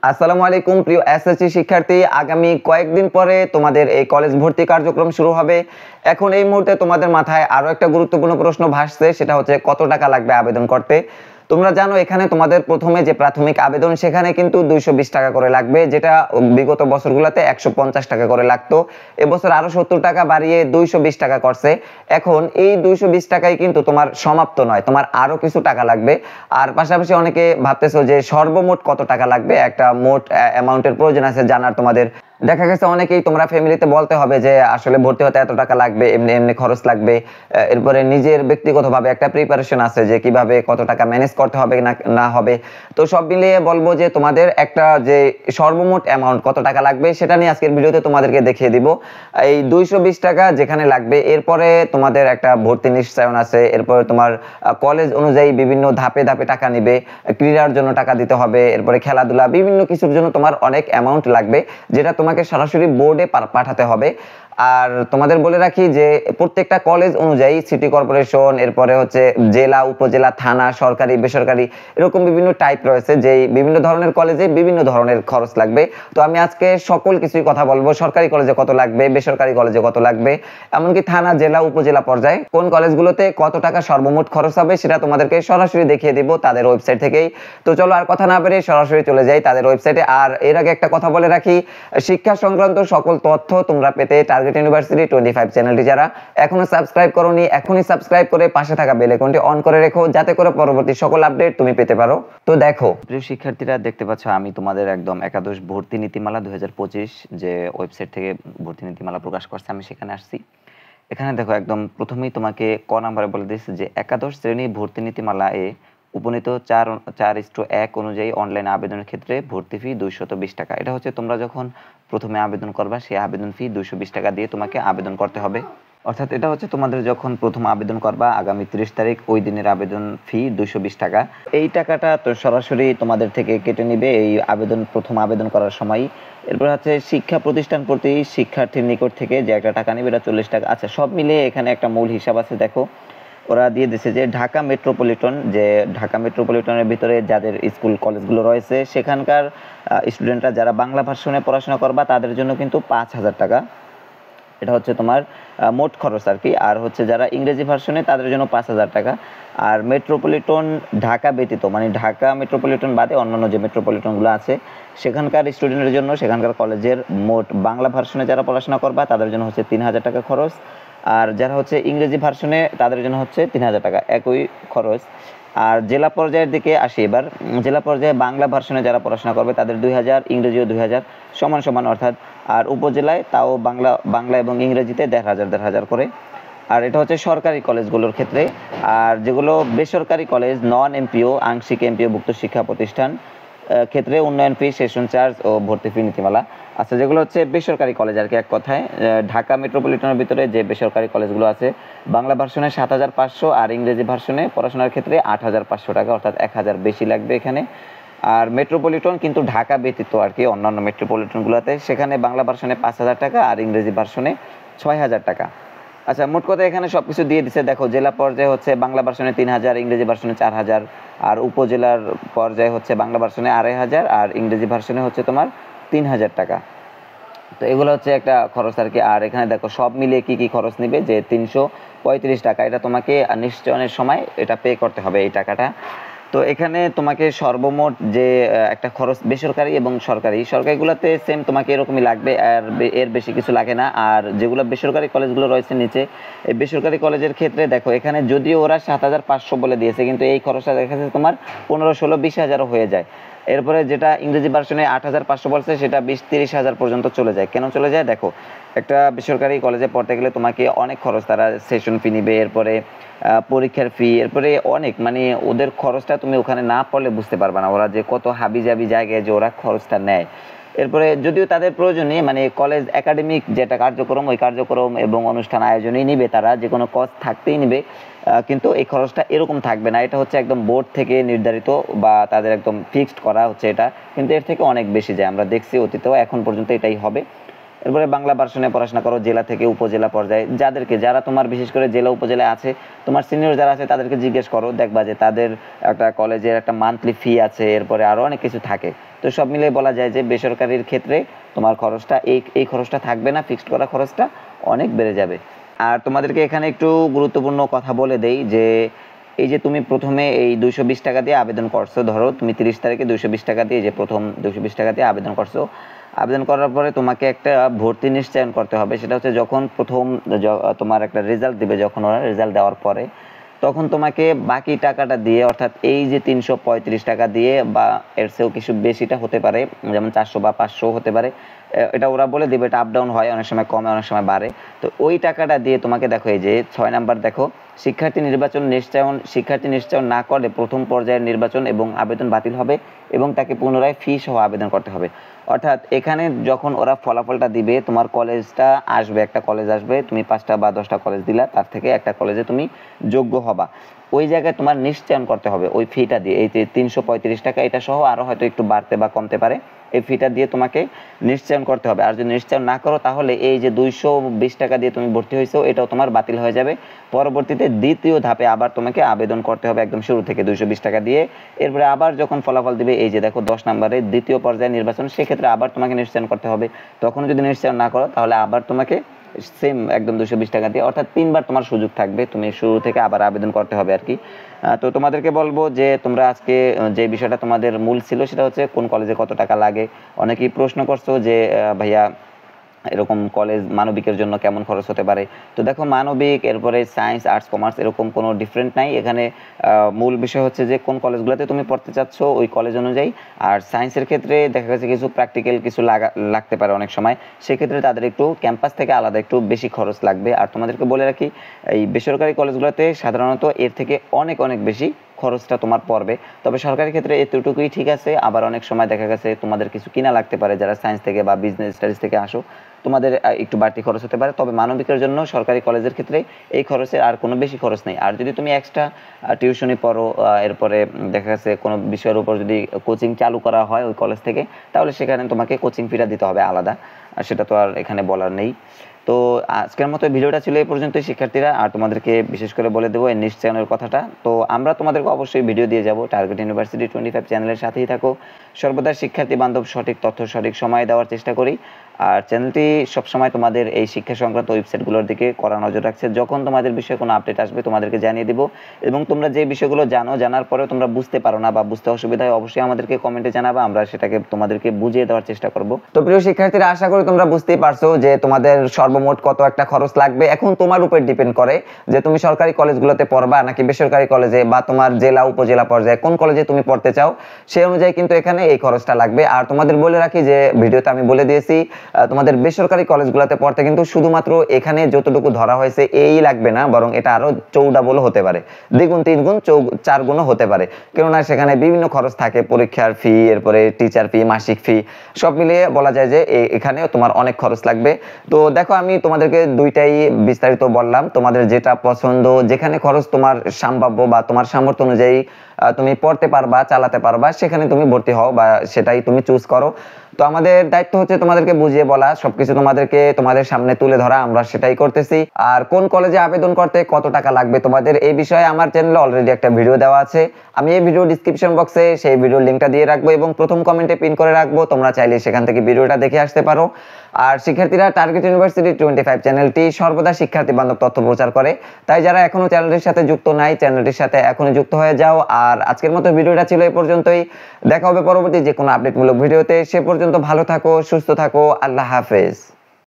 আসসালামু আলাইকুম প্রিয় এসএসসি শিক্ষার্থী, আগামী কয়েকদিন পরে তোমাদের এই কলেজ ভর্তি কার্যক্রম শুরু হবে। এখন এই মুহূর্তে তোমাদের মাথায় আরো একটা গুরুত্বপূর্ণ প্রশ্ন ভাসছে, সেটা হচ্ছে কত টাকা লাগবে আবেদন করতে। তোমরা জানো এখানে তোমাদের প্রথমে যে প্রাথমিক আবেদন সেখানে কিন্তু 220 টাকা করে লাগবে, যেটা বিগত বছরগুলোতে 150 টাকা করে লাগতো। এবছর আরো 70 টাকা বাড়িয়ে 220 টাকা করছে। এখন এই 220 টাকাই কিন্তু তোমার সমাপ্ত নয়, তোমার আরো কিছু টাকা লাগবে। আর পাশাপাশি অনেকে ভাবতেছো যে সর্বমোট কত টাকা লাগবে, একটা মোট অ্যামাউন্টের প্রয়োজন আছে জানার তোমাদের। দেখা গেছে অনেকেই তোমরা ফ্যামিলিতে বলতে হবে যে আসলে ভর্তি হতে এত টাকা লাগবে, এমনি এমনি খরচ লাগবে। এরপরে নিজের ব্যক্তিগতভাবে একটা প্রিপারেশন আছে যে কিভাবে কত টাকা ম্যানেজ করতে হবে না না হবে। তো সব মিলিয়ে বলবো যে তোমাদের একটা যে সর্বমোট অ্যামাউন্ট কত টাকা লাগবে সেটা নিয়ে আজকের ভিডিওতে তোমাদেরকে দেখিয়ে দিব। এই 220 টাকা যেখানে লাগবে, এরপরে তোমাদের একটা ভর্তি নিশ্চয়ন আছে, এরপরে তোমার কলেজ অনুযায়ী বিভিন্ন ধাপে ধাপে টাকা নিবে, ক্রীড়ার জন্য টাকা দিতে হবে, এরপরে খেলাধুলা বিভিন্ন কিছুর জন্য তোমার অনেক অ্যামাউন্ট লাগবে, যেটা তোমাকে সরাসরি বোর্ডে পাঠাতে হবে। আর তোমাদের বলে রাখি যে প্রত্যেকটা কলেজ অনুযায়ী সিটি কর্পোরেশন, এরপরে হচ্ছে জেলা, উপজেলা, থানা, সরকারি, বেসরকারি, এরকম বিভিন্ন টাইপ রয়েছে, যে বিভিন্ন ধরনের কলেজে বিভিন্ন ধরনের খরচ লাগবে। তো আমি আজকে সকল কিছুই কথা বলবো, সরকারি কলেজে কত লাগবে, বেসরকারি কলেজে কত লাগবে, এমনকি থানা, জেলা, উপজেলা পর্যায়ে কোন কলেজগুলোতে কত টাকা সর্বমোট খরচ হবে সেটা তোমাদেরকে সরাসরি দেখিয়ে দিব তাদের ওয়েবসাইট থেকেই। তো চলো আর কথা না বেরিয়ে সরাসরি চলে যাই তাদের ওয়েবসাইটে। আর এর আগে একটা কথা বলে রাখি, শিক্ষা সংক্রান্ত সকল তথ্য তোমরা পেতে টার্গেট ইউনিভার্সিটি 25 চ্যানেলটি যারা এখনো সাবস্ক্রাইব করোনি, এখনই সাবস্ক্রাইব করে পাশে থাকা বেল আইকনটি অন করে রেখো, যাতে করে পরবর্তী সকল আপডেট তুমি পেতে পারো। তো দেখো প্রিয় শিক্ষার্থীরা, দেখতে পাচ্ছ আমি তোমাদের একদম একাদশ ভর্তি নীতিমালা 2025 যে ওয়েবসাইট থেকে ভর্তি নীতিমালা প্রকাশ করছে, আমি সেখানে আসছি। এখানে দেখো একদম প্রথমেই তোমাকে ক নাম্বারে বলে দিচ্ছে যে একাদশ শ্রেণী ভর্তি নীতিমালা এ উপনীত 4:1 অনুযায়ী অনলাইন আবেদনের ক্ষেত্রে ভর্তি ফি 220 টাকা। এটা হচ্ছে তোমরা যখন প্রথমে আবেদন করবা সেই আবেদন ফি 220 টাকা দিয়ে তোমাকে আবেদন করতে হবে। অর্থাৎ এটা হচ্ছে তোমাদের যখন প্রথম আবেদন করবা আগামী 30 তারিখ, ওই দিনের আবেদন ফি 220 টাকা। এই টাকাটা তো সরাসরি তোমাদের থেকে কেটে নিবে এই প্রথম আবেদন করার সময়। এরপর হচ্ছে শিক্ষা প্রতিষ্ঠান প্রতি শিক্ষার্থীর নিকট থেকে যে একটা টাকা নিবে, এটা 40 টাকা। আচ্ছা, সব মিলিয়ে এখানে একটা মূল হিসাব আছে। দেখো ওরা দিয়ে দিচ্ছে যে ঢাকা মেট্রোপলিটনের ভিতরে যাদের স্কুল কলেজগুলো রয়েছে সেখানকার স্টুডেন্টরা যারা বাংলা ভার্সনে পড়াশোনা করবা তাদের জন্য কিন্তু 5,000 টাকা, এটা হচ্ছে তোমার মোট খরচ আর কি। আর হচ্ছে যারা ইংরেজি ভার্সনে তাদের জন্য 5,000 টাকা। আর মেট্রোপলিটন ঢাকা ব্যতীত, মানে ঢাকা মেট্রোপলিটন বাদে অন্যান্য যে মেট্রোপলিটনগুলো আছে সেখানকার স্টুডেন্টের জন্য, সেখানকার কলেজের মোট বাংলা ভার্সনে যারা পড়াশোনা করবা তাদের জন্য হচ্ছে 3,000 টাকা খরচ। আর যারা হচ্ছে ইংরেজি ভার্সনে তাদের জন্য হচ্ছে 3,000 টাকা, একই খরচ। আর জেলা পর্যায়ের দিকে আসি এবার। জেলা পর্যায়ে বাংলা ভার্সনে যারা পড়াশোনা করবে তাদের 2,000, ইংরেজিও 2,000 সমান সমান অর্থাৎ। আর উপজেলায় তাও বাংলা এবং ইংরেজিতে 1,500 করে। আর এটা হচ্ছে সরকারি কলেজগুলোর ক্ষেত্রে। আর যেগুলো বেসরকারি কলেজ, নন এমপিও, আংশিক এমপিও ভুক্ত শিক্ষা প্রতিষ্ঠান ক্ষেত্রে উন্নয়ন ফি, সেশন চার্জ ও ভর্তি ফি নীতিমালা। আচ্ছা, যেগুলো হচ্ছে বেসরকারি কলেজ আর কি, এক কথায় ঢাকা মেট্রোপলিটনের ভিতরে যে বেসরকারি কলেজগুলো আছে, বাংলা ভার্সনে 7,500 আর ইংরেজি ভার্সনে পড়াশোনার ক্ষেত্রে 8,500 টাকা, অর্থাৎ 1,000 বেশি লাগবে এখানে। আর মেট্রোপলিটন কিন্তু ঢাকা ব্যতীত আর কি, অন্যান্য মেট্রোপলিটনগুলোতে সেখানে বাংলা ভার্সনে 5,000 টাকা আর ইংরেজি ভার্সনে 6,000 টাকা। আচ্ছা, মোট কথা এখানে সব কিছু দিয়ে দিচ্ছে। দেখো জেলা পর্যায়ে হচ্ছে বাংলা ভার্সনে 3,000, ইংরেজি ভার্সনে 4,000। আর উপজেলার পর্যায়ে হচ্ছে বাংলা ভার্সনে 2,500 আর ইংরেজি ভার্সনে হচ্ছে তোমার 3,000 টাকা। তো এগুলো হচ্ছে একটা খরচ আর কি। আর এখানে দেখো সব মিলিয়ে কি কি খরচ নিবে, যে 335 টাকা, এটা তোমাকে নিশ্চয়নের সময় এটা পে করতে হবে এই টাকাটা। তো এখানে তোমাকে সর্বমোট যে একটা খরচ বেসরকারি এবং সরকারিগুলোতে সেম তোমাকে এরকমই লাগবে, আর এর বেশি কিছু লাগে না। আর যেগুলো বেসরকারি কলেজগুলো রয়েছে নিচে, এই বেসরকারি কলেজের ক্ষেত্রে দেখো এখানে যদিও ওরা 7,500 বলে দিয়েছে, কিন্তু এই খরচটা দেখা যাচ্ছে তোমার 15, 16, 20,000 হয়ে যায়। এরপরে যেটা ইংরেজি ভার্সনে 8,500 বলছে সেটা 20-30,000 পর্যন্ত চলে যায়। কেন চলে যায়? দেখো একটা বেসরকারি কলেজে পড়তে গেলে তোমাকে অনেক খরচ, তারা সেশন ফি নিবে, এরপরে পরীক্ষার ফি, এরপরে অনেক, মানে ওদের খরচটা তুমি ওখানে না পড়লে বুঝতে পারবে না ওরা যে কত হাবিজাবি জায়গায় যে ওরা খরচটা নেয়। এরপরে যদিও তাদের প্রয়োজনে মানে কলেজ একাডেমিক যেটা কার্যক্রম, ওই কার্যক্রম এবং অনুষ্ঠান আয়োজনই নিবে, তারা যে কোনো কস্ট থাকতেই নিবে, কিন্তু এই খরচটা এরকম থাকবে না। এটা হচ্ছে একদম বোর্ড থেকে নির্ধারিত বা তাদের একদম ফিক্সড করা হচ্ছে এটা, কিন্তু এর থেকে অনেক বেশি যায়। আমরা দেখছি অতীতেও, এখন পর্যন্ত এটাই হবে। এরপরে বাংলা ভার্সনে পড়াশোনা করো জেলা থেকে উপজেলা পর্যায়ে। যারা তোমার বিশেষ করে জেলা উপজেলায় আছে, তোমার সিনিয়র যারা আছে তাদেরকে জিজ্ঞেস করো, দেখবা যে তাদের একটা কলেজের একটা মান্থলি ফি আছে, এরপরে আরও অনেক কিছু থাকে। তো সব মিলিয়ে বলা যায় যে বেসরকারির ক্ষেত্রে তোমার খরচটা এই খরচটা থাকবে না, ফিক্সড করা খরচটা অনেক বেড়ে যাবে। আর তোমাদেরকে এখানে একটু গুরুত্বপূর্ণ কথা বলে দেই যে এই যে তুমি প্রথমে এই 220 টাকা দিয়ে আবেদন করছো, ধরো তুমি 30 তারিখে 220 টাকা দিয়ে যে প্রথম 220 টাকা দিয়ে আবেদন করছো, আবেদন করার পরে তোমাকে একটা ভর্তি নিশ্চয়ন করতে হবে। সেটা হচ্ছে যখন প্রথম তোমার একটা রেজাল্ট দিবে, যখন ওরা রেজাল্ট দেওয়ার পরে তখন তোমাকে বাকি টাকাটা দিয়ে, অর্থাৎ এই যে 335 টাকা দিয়ে বা এর চেয়েও কিছু বেশিটা হতে পারে, যেমন 400 বা 500 হতে পারে, এটা ওরা বলে দিবে, এটা আপ ডাউন হয়, অনেক সময় কমে অনেক সময় বাড়ে। তো ওই টাকাটা দিয়ে তোমাকে দেখো এই যে 6 নাম্বার দেখো, শিক্ষার্থী নিশ্চয়ন না করলে প্রথম পর্যায়ের নির্বাচন এবং আবেদন বাতিল হবে এবং তাকে পুনরায় ফি সহ আবেদন করতে হবে। অর্থাৎ এখানে যখন ওরা ফলাফলটা দিবে, তোমার কলেজটা আসবে, একটা কলেজ আসবে, তুমি 5টা বা 10টা কলেজ দিলা, তার থেকে একটা কলেজে তুমি যোগ্য হবা। ওই জায়গায় তোমার নিশ্চয়ন করতে হবে ওই ফিটা দিয়ে, এই যে 335 টাকা এটা সহ আরও হয়তো একটু বাড়তে বা কমতে পারে, এই ফিটা দিয়ে তোমাকে নিশ্চয়ন করতে হবে। আর যদি নিশ্চয়ন না করো তাহলে এই যে 220 টাকা দিয়ে তুমি ভর্তি হয়েছো এটাও তোমার বাতিল হয়ে যাবে। পরবর্তীতে দ্বিতীয় ধাপে আবার তোমাকে আবেদন করতে হবে একদম শুরু থেকে 220 টাকা দিয়ে। এরপরে আবার যখন ফলাফল দিবে, এই যে দেখো 10 নম্বরে দ্বিতীয় পর্যায়ে নির্বাচন, সেক্ষেত্রে আবার তোমাকে নিশ্চয়ন করতে হবে। তখন যদি নিশ্চয়ন না করো তাহলে আবার তোমাকে সেম একদম 220 টাকা দিয়ে, অর্থাৎ 3বার তোমার সুযোগ থাকবে, তুমি শুরু থেকে আবার আবেদন করতে হবে আর কি। তো তোমাদেরকে বলবো যে তোমরা আজকে যে বিষয়টা তোমাদের মূল ছিল সেটা হচ্ছে কোন কলেজে কত টাকা লাগে। অনেকেই প্রশ্ন করছো যে ভাইয়া এরকম কলেজ মানবিকের জন্য কেমন খরচ হতে পারে। তো দেখো মানবিক, এরপরে সায়েন্স, আর্টস, কমার্স এরকম কোনো ডিফারেন্ট নাই এখানে। মূল বিষয় হচ্ছে যে কোন কলেজগুলোতে তুমি পড়তে চাচ্ছ ওই কলেজ অনুযায়ী। আর সায়েন্সের ক্ষেত্রে দেখা গেছে কিছু প্র্যাকটিক্যাল কিছু লাগতে পারে অনেক সময়, সেক্ষেত্রে তাদের একটু ক্যাম্পাস থেকে আলাদা একটু বেশি খরচ লাগবে। আর তোমাদেরকে বলে রাখি, এই বেসরকারি কলেজগুলোতে সাধারণত এর থেকে অনেক অনেক বেশি খরচটা তোমার পড়বে। তবে সরকারি ক্ষেত্রে এতটুকুই ঠিক আছে। আবার অনেক সময় দেখা গেছে তোমাদের কিছু কিনা লাগতে পারে, যারা সায়েন্স থেকে বা বিজনেস স্টাডিজ থেকে আসো, তোমাদের একটু বাড়তি খরচ হতে পারে। তবে মানবিকের জন্য সরকারি কলেজের ক্ষেত্রে এই খরচের আর কোনো বেশি খরচ নেই। আর যদি তুমি এক্সট্রা টিউশনি পড়ো, এরপরে দেখা গেছে কোনো বিষয়ের উপর যদি কোচিং চালু করা হয় ওই কলেজ থেকে, তাহলে সেখানে তোমাকে কোচিং ফিটা দিতে হবে আলাদা, আর সেটা তো আর এখানে বলার নেই। তো আজকের মতো ভিডিওটা ছিল এই পর্যন্তই শিক্ষার্থীরা। আর তোমাদেরকে বিশেষ করে বলে দেবো এই নিশ্চয়নের কথাটা। তো আমরা তোমাদেরকে অবশ্যই ভিডিও দিয়ে যাব। টার্গেট ইউনিভার্সিটি 25 চ্যানেলের সাথেই থাকো। সর্বদা শিক্ষার্থী বান্ধব সঠিক তথ্য সঠিক সময় দেওয়ার চেষ্টা করি। আর চ্যানেলটি সবসময় তোমাদের এই শিক্ষা সংক্রান্ত ওয়েবসাইটগুলোর দিকে কড়া নজর রাখছে। যখন তোমাদের বিষয়ে কোনো আপডেট আসবে তোমাদেরকে জানিয়ে দিব। এবং তোমরা যে বিষয়গুলো জানার পরেও তোমরা বুঝতে পারো না বা বুঝতে অসুবিধা হয়, অবশ্যই আমাদেরকে কমেন্টে জানাবা, আমরা সেটাকে তোমাদেরকে বুঝিয়ে দেওয়ার চেষ্টা করব। তো প্রিয় শিক্ষার্থীরা, আশা করি তোমরা বুঝতেই পারছো যে তোমাদের সর্বমোট কত একটা খরচ লাগবে। এখন তোমার উপর ডিপেন্ড করে যে তুমি সরকারি কলেজগুলোতে পড়বা নাকি বেসরকারি কলেজে, বা তোমার জেলা উপজেলা পর্যায়ে কোন কলেজে তুমি পড়তে চাও সেই অনুযায়ী কিন্তু এখানে এই খরচটা লাগবে। আর তোমাদের বলে রাখি যে ভিডিওতে আমি বলে দিয়েছি, তোমাদের বেসরকারি কলেজগুলোতে পড়তে কিন্তু শুধুমাত্র এখানে যতটুকু ধরা হয়েছে এই লাগবে না, বরং এটা আরো চৌডাবল হতে পারে, দ্বিগুণ, তিনগুণ, 4 গুণও হতে পারে। কেননা সেখানে বিভিন্ন খরচ থাকে, পরীক্ষার ফি, এরপরে টিচার ফি, মাসিক ফি, সব মিলিয়ে বলা যায় যে এখানে তোমার অনেক খরচ লাগবে। তো দেখো আমি তোমাদেরকে দুইটাই বিস্তারিত বললাম, তোমাদের যেটা পছন্দ, যেখানে খরচ তোমার সম্ভাব্য বা তোমার সামর্থ্য অনুযায়ী তুমি পড়তে পারবা, চালাতে পারবা, সেখানে তুমি ভর্তি হও বা সেটাই তুমি চুজ করো। তো আমাদের দায়িত্ব হচ্ছে তোমাদেরকে বুঝিয়ে বলা, সবকিছু তোমাদের সামনে তুলে ধরা, আমরা সেটাই করতেছি। আর কোন কলেজে আবেদন করতে কত টাকা লাগবে তোমাদের এই বিষয়ে আমার চ্যানেলে অলরেডি একটা ভিডিও দেওয়া আছে। আমি এই ভিডিও ডিসক্রিপশন বক্সে সেই ভিডিওর লিঙ্কটা দিয়ে রাখবো এবং প্রথম কমেন্টে পিন করে রাখবো, তোমরা চাইলে সেখান থেকে ভিডিওটা দেখে আসতে পারো। আর শিক্ষার্থীরা, টার্গেট ইউনিভার্সিটি 25 চ্যানেলটি সর্বদা শিক্ষার্থী বান্ধব তথ্য প্রচার করে, তাই যারা এখনো চ্যানেলটির সাথে যুক্ত নাই, চ্যানেলটির সাথে এখনই যুক্ত হয়ে যাও। আর আজকের মতো ভিডিওটা ছিল এই পর্যন্তই। দেখা হবে পরবর্তী যে কোনো আপডেটমূলক ভিডিওতে। সে পর্যন্ত ভালো থাকো, সুস্থ থাকো, আল্লাহ হাফেজ।